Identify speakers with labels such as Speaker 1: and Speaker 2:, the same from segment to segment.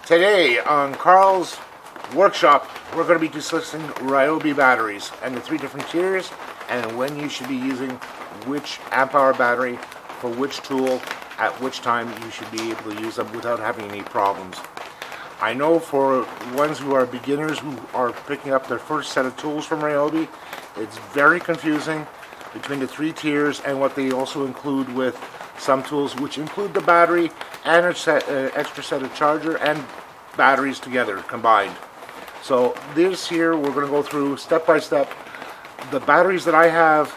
Speaker 1: Today on Carl's workshop, we're going to be discussing Ryobi batteries and the three different tiers and when you should be using which amp hour battery for which tool at which time you should be able to use them without having any problems. I know for ones who are beginners who are picking up their first set of tools from Ryobi, it's very confusing between the three tiers and what they also include with some tools, which include the battery and an extra set of charger and batteries together combined. So this here we're going to go through step by step the batteries that I have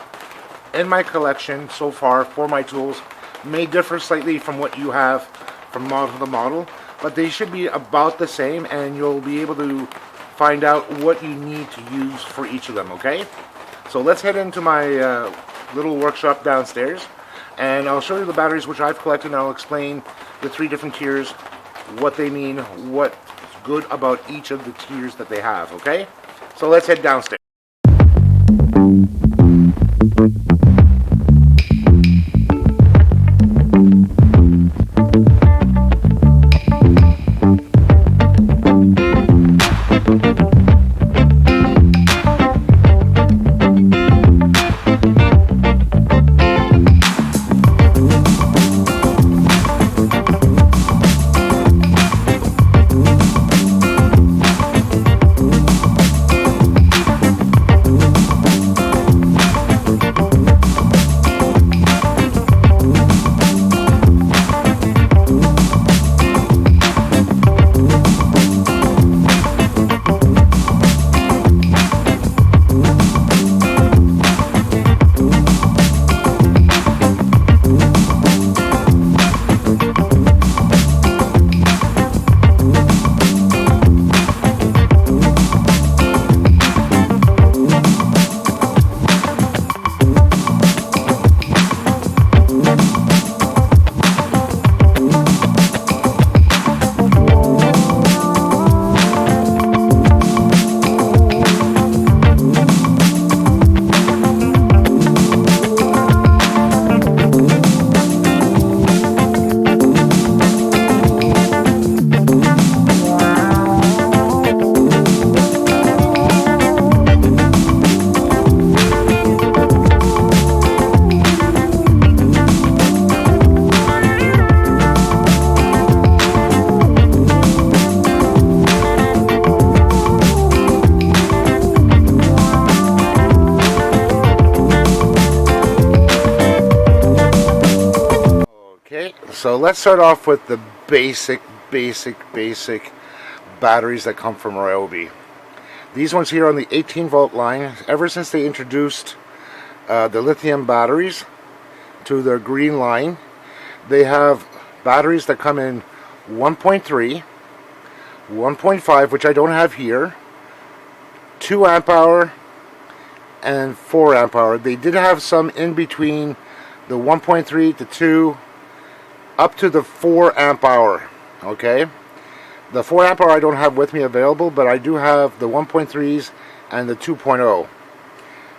Speaker 1: in my collection so far for my tools. May differ slightly from what you have from model to model, but they should be about the same, and you'll be able to find out what you need to use for each of them. Okay, so let's head into my little workshop downstairs, and I'll show you the batteries which I've collected, and I'll explain the three different tiers, what they mean, what's good about each of the tiers that they have. Okay, so let's head downstairs. So let's start off with the basic batteries that come from Ryobi. These ones here on the 18 volt line, ever since they introduced the lithium batteries to their green line, they have batteries that come in 1.3, 1.5, which I don't have here, 2 amp hour, and 4 amp hour. They did have some in between the 1.3 to 2 up to the 4 amp hour. Okay, the 4 amp hour I don't have with me available, but I do have the 1.3s and the 2.0.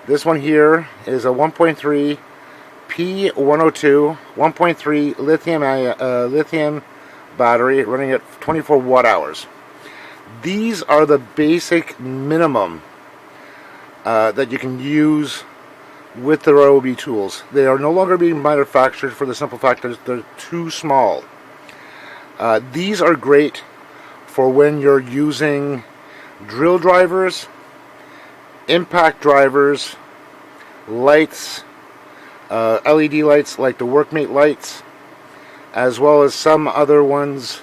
Speaker 1: This one here is a 1.3 P102 1.3 lithium battery running at 24 watt hours. These are the basic minimum that you can use with the Ryobi tools. They are no longer being manufactured for the simple fact that they're too small. These are great for when you're using drill drivers, impact drivers, lights, LED lights like the Workmate lights, as well as some other ones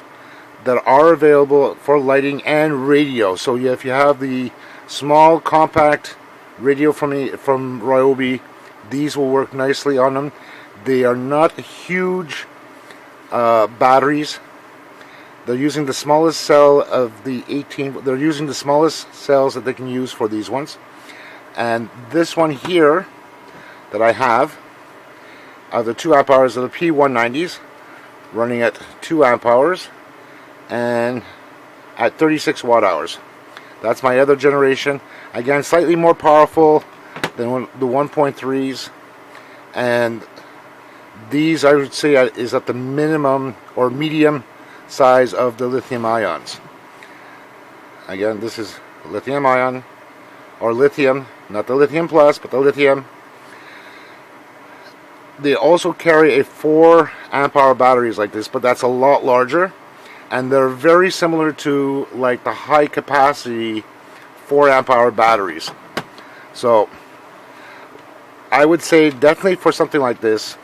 Speaker 1: that are available for lighting and radio. So if you have the small compact radio from Ryobi, these will work nicely on them. They are not huge batteries. They're using the smallest cell of the 18. They're using the smallest cells that they can use for these ones. And this one here that I have are the 2 amp hours of the P190s, running at 2 amp hours and at 36 watt hours. That's my other generation. Again, slightly more powerful than the 1.3s, and these I would say is at the minimum or medium size of the lithium ions. Again, this is lithium ion, or lithium, not the lithium plus, but the lithium. They also carry a 4 amp hour batteries like this, but that's a lot larger, and they're very similar to like the high capacity 4 amp hour batteries. So I would say definitely for something like this,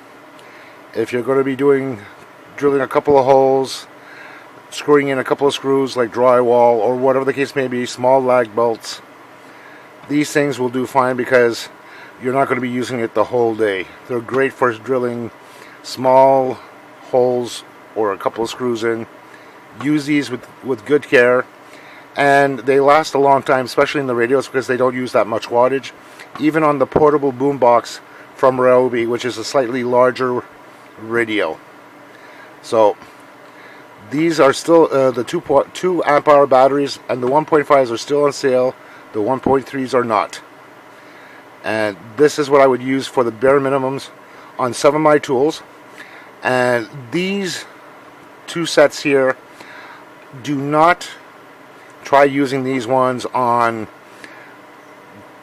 Speaker 1: if you're going to be drilling a couple of holes, screwing in a couple of screws like drywall or whatever the case may be, small lag bolts, these things will do fine because you're not going to be using it the whole day. They're great for drilling small holes or a couple of screws in. Use these with good care, and they last a long time, especially in the radios, because they don't use that much wattage. Even on the portable boombox from Ryobi, which is a slightly larger radio. So these are still the 2 amp hour batteries, and the 1.5s are still on sale. The 1.3s are not. And this is what I would use for the bare minimums on some of my tools. And these 2 sets here, do not try using these ones on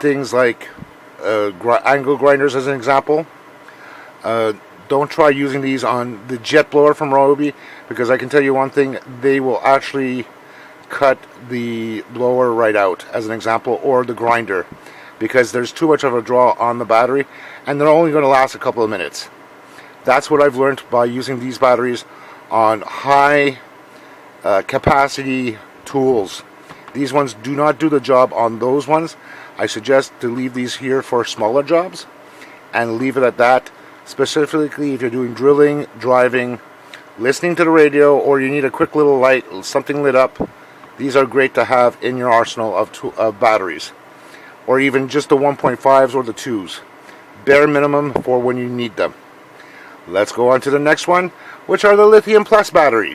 Speaker 1: things like angle grinders, as an example. Don't try using these on the jet blower from Ryobi, because I can tell you one thing, they will actually cut the blower right out, as an example, or the grinder, because there's too much of a draw on the battery, and they're only going to last a couple of minutes. That's what I've learned by using these batteries on high capacity tools. These ones do not do the job on those ones. I suggest to leave these here for smaller jobs and leave it at that. Specifically if you're doing drilling, driving, listening to the radio, or you need a quick little light, something lit up, these are great to have in your arsenal of batteries. Or even just the 1.5s or the 2s. Bare minimum for when you need them. Let's go on to the next one, which are the Lithium Plus batteries.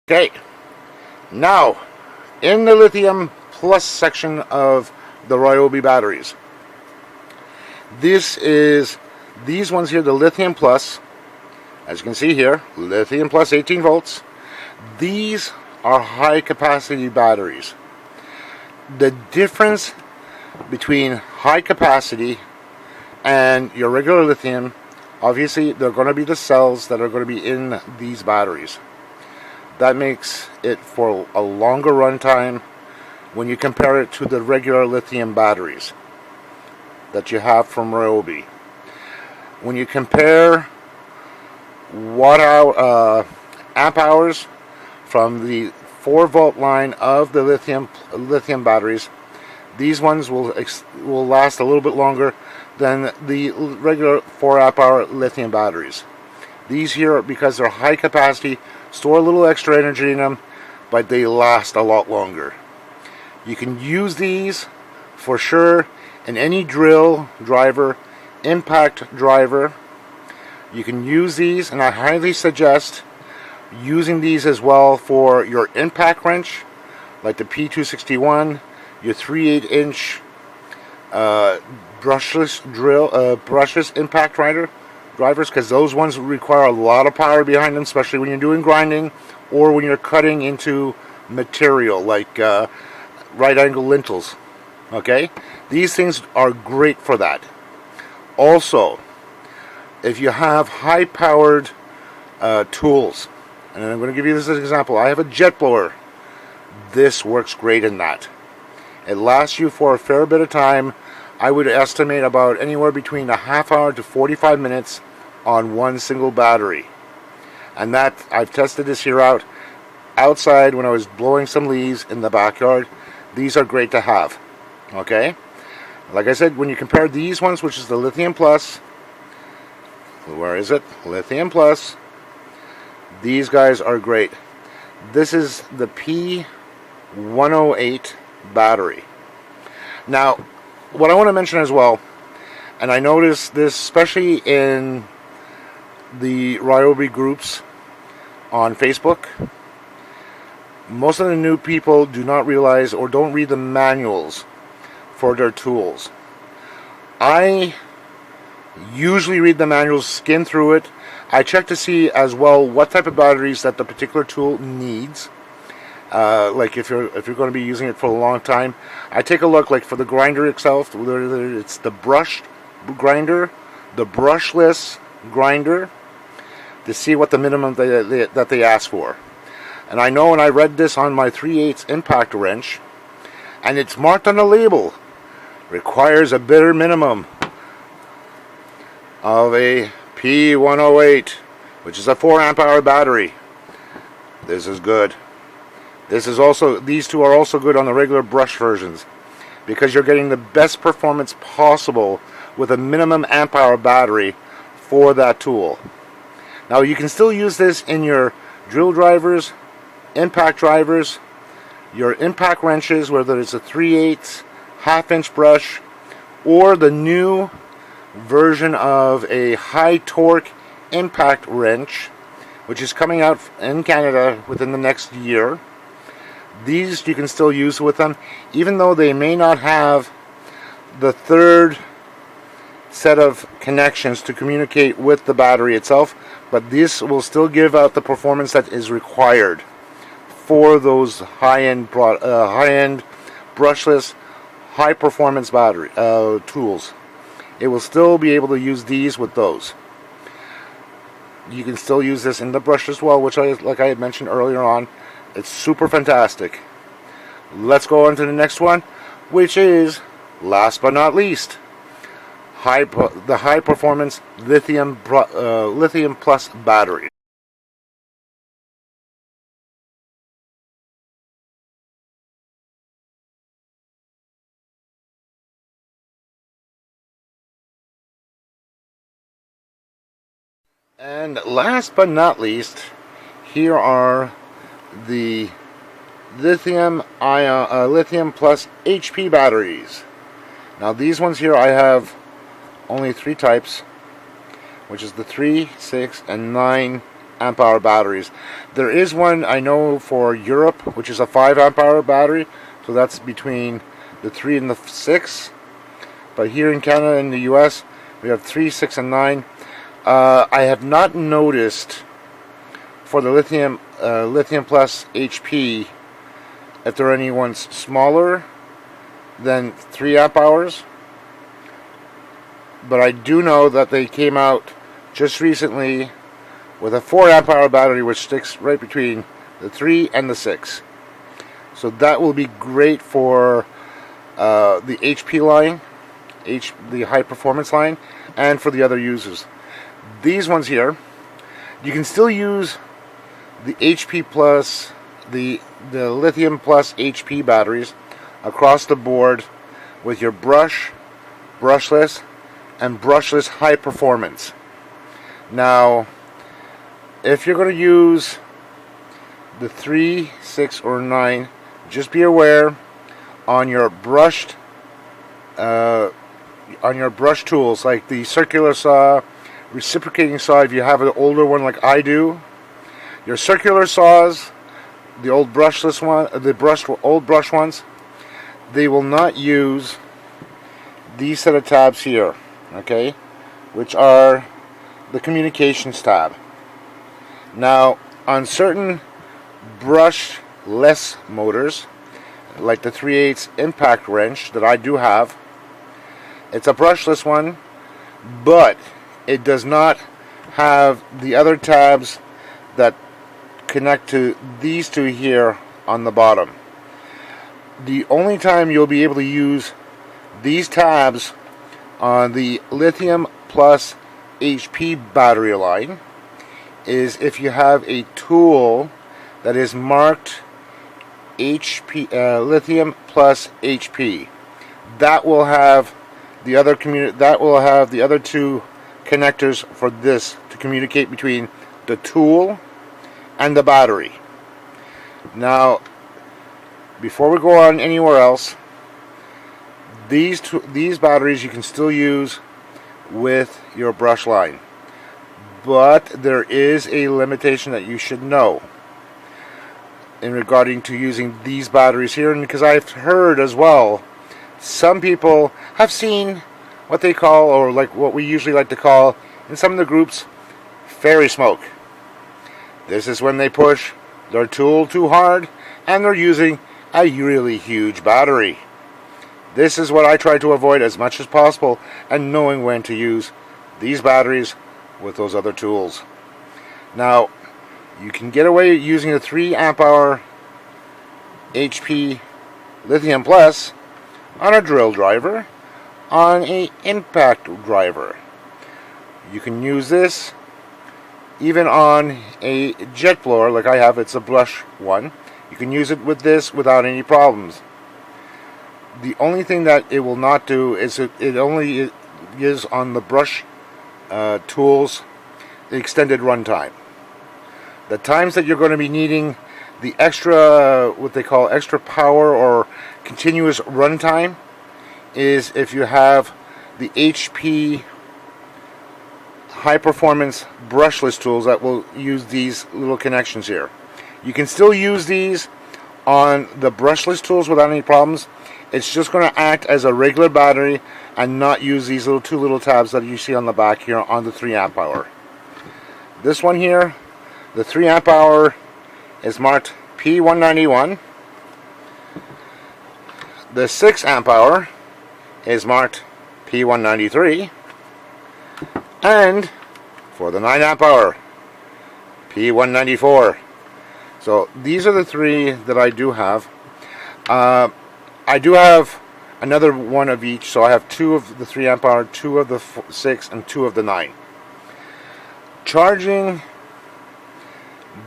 Speaker 1: Okay, now in the Lithium Plus section of the Ryobi batteries, these ones here, the Lithium Plus, as you can see here, Lithium Plus 18 volts. These are high capacity batteries. The difference between high capacity and your regular lithium, obviously they're going to be the cells that are going to be in these batteries. That makes it for a longer run time when you compare it to the regular lithium batteries that you have from Ryobi. When you compare amp hours from the 4 volt line of the lithium batteries, these ones will last a little bit longer than the regular 4 amp hour lithium batteries. These here, because they're high capacity, store a little extra energy in them, but they last a lot longer. You can use these for sure in any drill driver, impact driver. You can use these, and I highly suggest using these as well for your impact wrench, like the P261, your 3/8 inch brushless impact drivers, because those ones require a lot of power behind them, especially when you're doing grinding or when you're cutting into material like right angle lintels. Okay, these things are great for that. Also, if you have high powered tools, and I'm going to give you this as an example, I have a jet blower. This works great in that. It lasts you for a fair bit of time. I would estimate about anywhere between a half hour to 45 minutes on one single battery. And that, I've tested this here out outside when I was blowing some leaves in the backyard. These are great to have. Okay? Like I said, when you compare these ones, which is the Lithium Plus, where is it? Lithium Plus. These guys are great. This is the P108 battery. Now, what I want to mention as well, and I noticed this especially in the Ryobi groups on Facebook, most of the new people do not realize or don't read the manuals for their tools. I usually read the manuals, skim through it. I check to see as well what type of batteries that the particular tool needs. Like if you're going to be using it for a long time, I take a look. Like for the grinder itself, whether it's the brushed grinder, the brushless grinder, to see what the minimum that they ask for. And I know, and I read this on my 3/8 impact wrench, and it's marked on the label, requires a bare minimum of a P108, which is a 4 amp hour battery. This is good. These two are also good on the regular brush versions, because you're getting the best performance possible with a minimum amp hour battery for that tool. Now you can still use this in your drill drivers, impact drivers, your impact wrenches, whether it's a 3/8 half-inch brush or the new version of a high torque impact wrench, which is coming out in Canada within the next year. These you can still use with them, even though they may not have the third set of connections to communicate with the battery itself, but this will still give out the performance that is required for those high-end brushless, high-performance battery tools. It will still be able to use these with those. You can still use this in the brush as well, which like I had mentioned earlier on. It's super fantastic. Let's go on to the next one, which is, last but not least, the high performance lithium plus battery. And last but not least, here are the lithium plus HP batteries. Now these ones here, I have only 3 types, which is the 3, 6, and 9 amp hour batteries. There is one I know for Europe, which is a 5 amp hour battery, so that's between the 3 and the 6. But here in Canada and the US, we have 3, 6, and 9. I have not noticed for the lithium plus HP if there are any ones smaller than 3 amp hours, but I do know that they came out just recently with a 4 amp hour battery, which sticks right between the 3 and the 6. So that will be great for the HP line, the high performance line, and for the other users. These ones here, you can still use the HP plus the lithium plus HP batteries across the board with your brushless, and brushless high performance. Now, if you're going to use the 3, 6, or 9, just be aware on your brush tools, like the circular saw, reciprocating saw, if you have an older one like I do, your circular saws, the old brushless one, old brush ones, they will not use these set of tabs here, okay, which are the communications tab. Now, on certain brushless motors, like the 3/8 impact wrench that I do have, it's a brushless one, but it does not have the other tabs that connect to these two here on the bottom. The only time you'll be able to use these tabs on the lithium plus HP battery line is if you have a tool that is marked HP lithium plus HP. That will have the other two connectors for this to communicate between the tool and the battery. Now, before we go on anywhere else, these batteries you can still use with your brush line, but there is a limitation that you should know in regarding to using these batteries here, and because I've heard as well some people have seen what they call, or like what we usually like to call in some of the groups, fairy smoke. This is when they push their tool too hard and they're using a really huge battery. This is what I try to avoid as much as possible, and knowing when to use these batteries with those other tools. Now, you can get away using a 3 amp hour HP Lithium Plus on a drill driver, on a impact driver. You can use this even on a jet blower like I have. It's a brush one. You can use it with this without any problems. The only thing that it will not do is it only gives on the brush tools the extended runtime. The times that you're going to be needing the extra, what they call extra power or continuous runtime, is if you have the HP high performance brushless tools that will use these little connections here. You can still use these on the brushless tools without any problems. It's just going to act as a regular battery and not use these two little tabs that you see on the back here on the 3 amp hour. This one here, the 3 amp hour, is marked P191. The 6 amp hour is marked P193. And for the 9 amp hour, P194. So these are the 3 that I do have. I do have another one of each, so I have 2 of the 3 amp hour, 2 of the 6, and 2 of the 9. Charging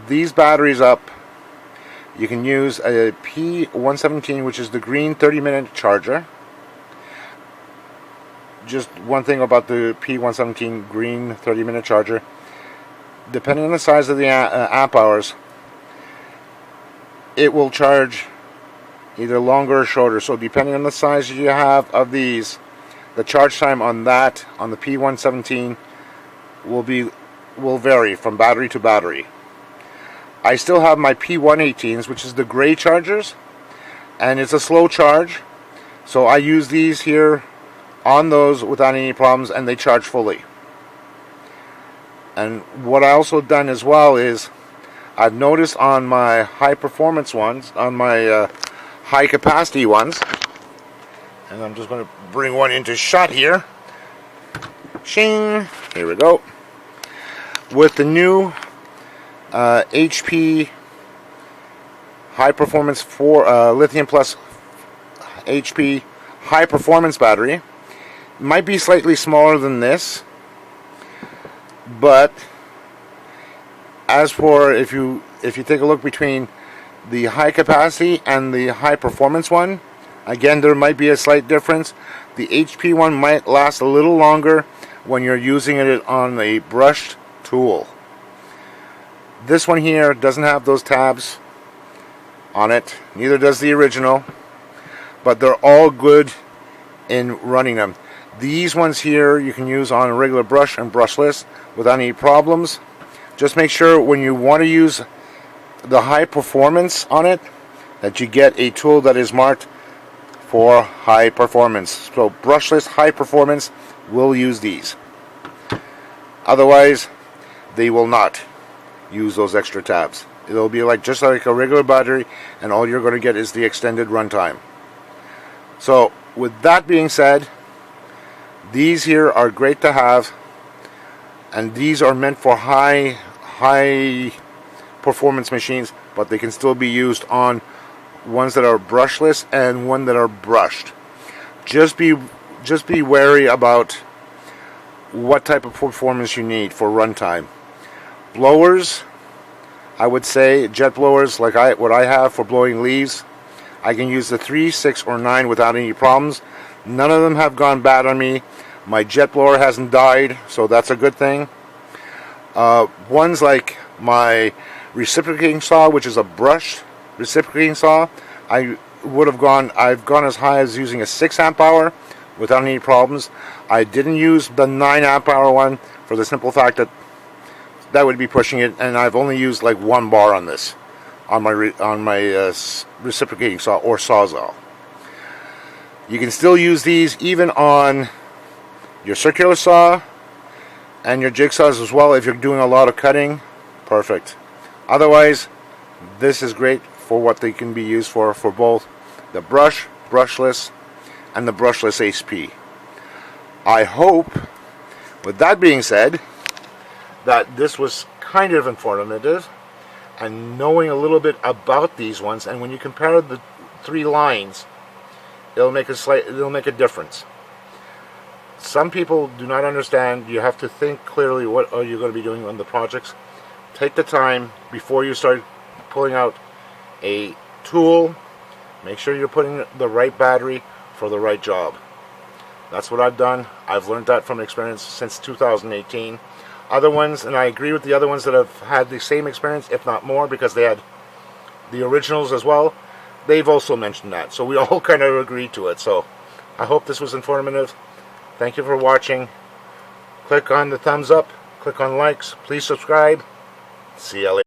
Speaker 1: these batteries up, you can use a P117, which is the green 30-minute charger. Just one thing about the P117 green 30-minute charger, depending on the size of the amp hours, it will charge either longer or shorter. So depending on the size you have of these, the charge time on that, on the P117, will vary from battery to battery. I still have my P118s, which is the gray chargers, and it's a slow charge, so I use these here on those without any problems, and they charge fully. And what I also done as well is, I've noticed on my high performance ones, on my high capacity ones, and I'm just going to bring one into shot here. Shing! Here we go. With the new HP high performance Lithium Plus HP high performance battery, might be slightly smaller than this, but as for if you take a look between the high capacity and the high performance one, again there might be a slight difference. The HP one might last a little longer when you're using it on a brushed tool. This one here doesn't have those tabs on it, neither does the original, but they're all good in running them. These ones here you can use on a regular brush and brushless without any problems. Just make sure when you want to use the high performance on it that you get a tool that is marked for high performance. So brushless high performance will use these. Otherwise, they will not use those extra tabs. It'll be just like a regular battery, and all you're going to get is the extended runtime. So with that being said, these here are great to have, and these are meant for high performance machines, but they can still be used on ones that are brushless and one that are brushed. Just be wary about what type of performance you need for runtime. Blowers, I would say jet blowers like what I have for blowing leaves, I can use the 3, 6, or 9 without any problems. None of them have gone bad on me. My jet blower hasn't died, so that's a good thing. Ones like my reciprocating saw, which is a brushed reciprocating saw, I've gone as high as using a 6 amp hour without any problems. I didn't use the 9 amp hour one for the simple fact that would be pushing it, and I've only used like 1 bar on this, on my reciprocating saw or sawzall. You can still use these even on your circular saw and your jigsaws as well if you're doing a lot of cutting. Perfect. Otherwise, this is great for what they can be used for both the brushless, and the Brushless HP. I hope, with that being said, that this was kind of informative, and knowing a little bit about these ones, and when you compare the three lines, it'll make a difference. Some people do not understand. You have to think clearly what are you going to be doing on the projects. Take the time before you start pulling out a tool. Make sure you're putting the right battery for the right job. That's what I've done. I've learned that from experience since 2018. Other ones, and I agree with the other ones that have had the same experience, if not more, because they had the originals as well. They've also mentioned that. So we all kind of agreed to it. So I hope this was informative. Thank you for watching. Click on the thumbs up. Click on likes. Please subscribe. See you later.